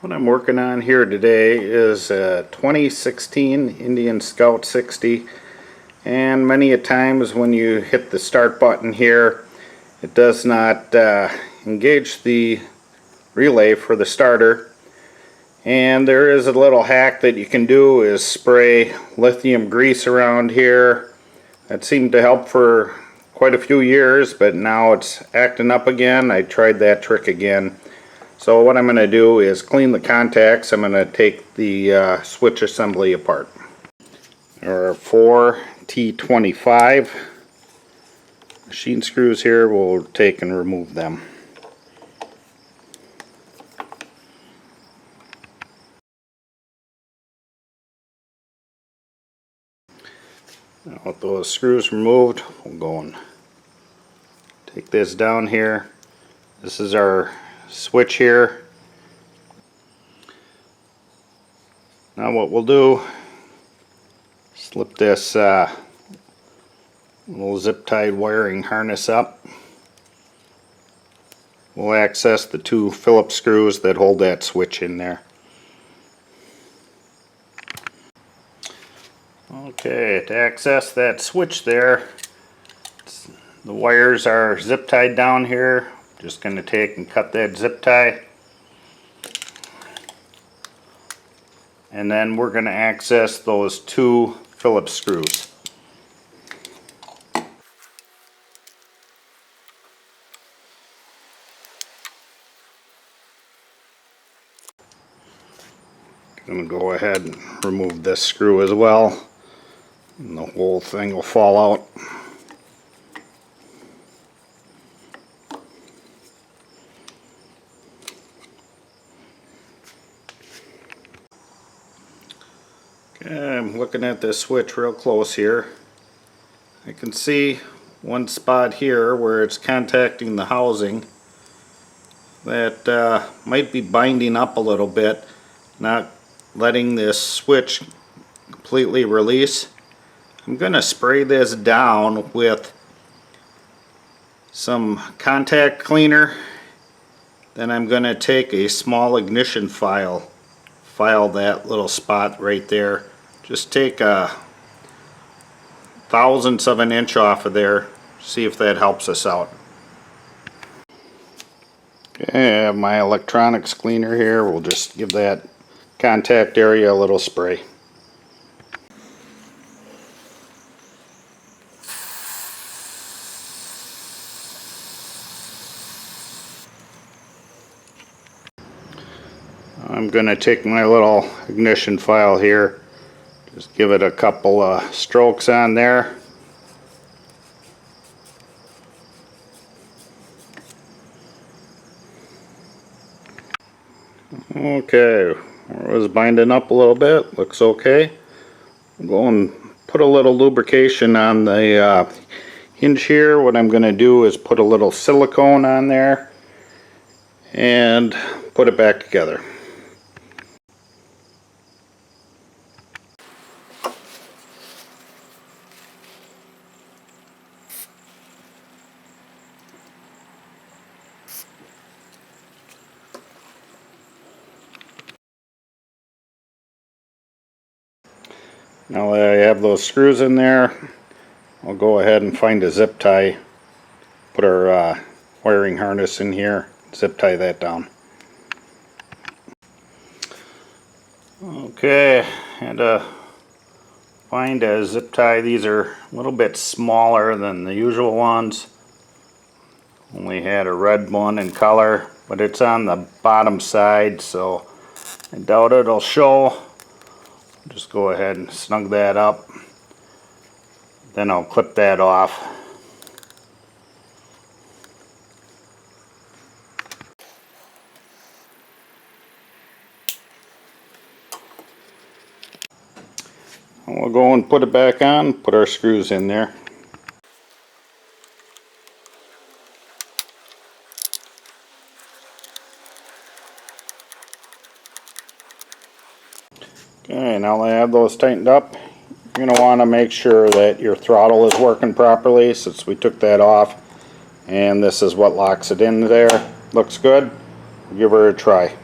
What I'm working on here today is a 2016 Indian Scout 60, and many a times when you hit the start button here it does not engage the relay for the starter. And there is a little hack that you can do, is spray lithium grease around here. That seemed to help for quite a few years, but now it's acting up again. I tried that trick again. So what I'm going to do is clean the contacts. I'm going to take the switch assembly apart. There are 4 T25 machine screws here. We'll take and remove them. Now with those screws removed, we'll go and take this down here. This is our switch here. Now what we'll do, slip this little zip-tied wiring harness up. We'll access the 2 Phillips screws that hold that switch in there. Okay, to access that switch there, the wires are zip tied down here. Just going to take and cut that zip tie. And then we're going to access those 2 Phillips screws. I'm going to go ahead and remove this screw as well, and the whole thing will fall out. Okay, I'm looking at this switch real close here. I can see one spot here where it's contacting the housing that might be binding up a little bit, not letting this switch completely release. I'm going to spray this down with some contact cleaner. Then I'm going to take a small ignition file that little spot right there. Just take a thousandths of an inch off of there. See if that helps us out. Okay, I have my electronics cleaner here. We'll just give that contact area a little spray. I'm going to take my little ignition file here, just give it a couple of strokes on there. Okay, it was binding up a little bit, looks okay. I'm going to put a little lubrication on the hinge here. What I'm going to do is put a little silicone on there and put it back together. Now that I have those screws in there, I'll go ahead and find a zip tie, put our wiring harness in here, zip tie that down. Okay, and find a zip tie. These are a little bit smaller than the usual ones. Only had a red one in color, but it's on the bottom side, so I doubt it'll show. Just go ahead and snug that up. Then I'll clip that off. And we'll go and put it back on, put our screws in there. Okay, now that I have those tightened up, you're going to want to make sure that your throttle is working properly, since we took that off, and this is what locks it in there. Looks good. Give her a try.